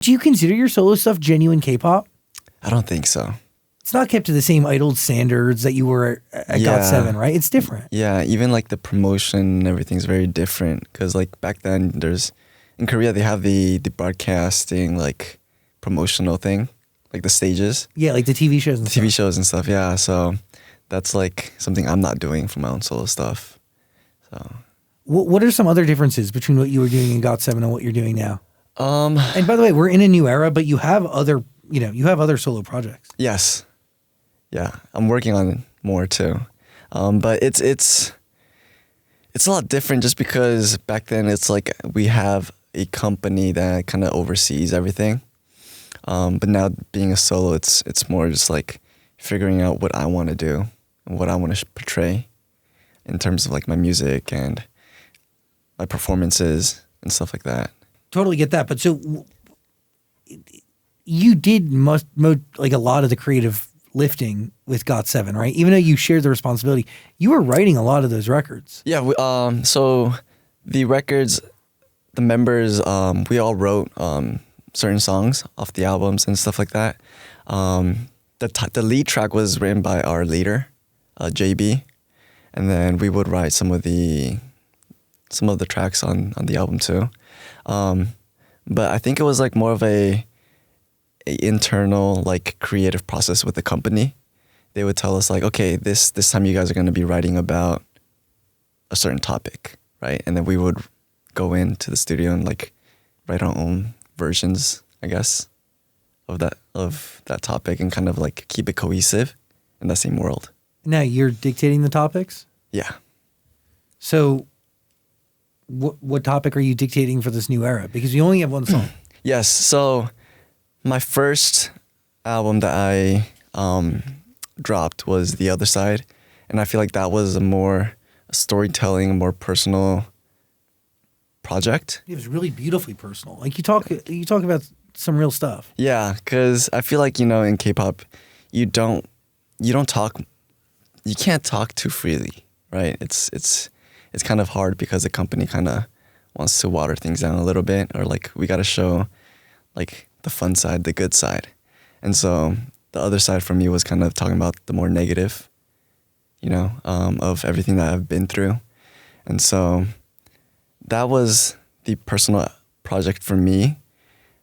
Do you consider your solo stuff genuine K-pop? I don't think so. It's not kept to the same idol standards that you were at GOT7, right? It's different. Yeah, even like the promotion and everything's very different. Because like back then, in Korea, they have the broadcasting like promotional thing, like the stages. Yeah, like the TV shows and stuff. TV shows and stuff, yeah. So that's like something I'm not doing for my own solo stuff. So, what are some other differences between what you were doing in GOT7 and what you're doing now? And by the way, we're in a new era, but you have other solo projects. Yes. Yeah, I'm working on it more too. But it's a lot different just because back then it's like we have a company that kind of oversees everything. But now being a solo, it's more just like figuring out what I want to do and what I want to portray in terms of like my music and my performances and stuff like that. Totally get that. But so you did like a lot of the creative lifting with GOT7, right? Even though you shared the responsibility, you were writing a lot of those records. Yeah. So the records, the members, we all wrote certain songs off the albums and stuff like that. The lead track was written by our leader, JB, and then we would write some of the tracks on the album too. But I think it was like more of a internal like creative process with the company. They would tell us like, okay, this time you guys are going to be writing about a certain topic, right? And then we would go into the studio and like write our own versions, I guess, of that topic and kind of like keep it cohesive in that same world. Now you're dictating the topics? Yeah. So what topic are you dictating for this new era? Because you only have one song. Yes. So my first album that I dropped was The Other Side. And I feel like that was a more storytelling, a more personal project. It was really beautifully personal. Like you talk about some real stuff. Yeah, because I feel like, in K-pop, you can't talk too freely, right? It's kind of hard because the company kind of wants to water things down a little bit, or like we got to show like the fun side, the good side. And so the other side for me was kind of talking about the more negative, of everything that I've been through. And so that was the personal project for me.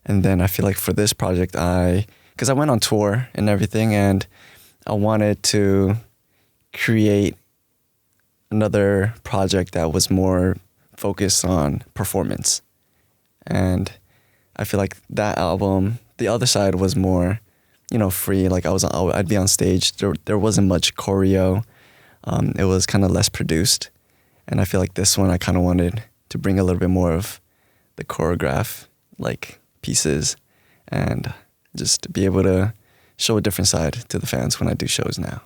And then I feel like for this project, because I went on tour and everything, and I wanted to create another project that was more focused on performance. And I feel like that album, The Other Side, was more, free. Like I'd be on stage. There wasn't much choreo. It was kind of less produced. And I feel like this one, I kind of wanted to bring a little bit more of the choreograph, like pieces, and just be able to show a different side to the fans when I do shows now.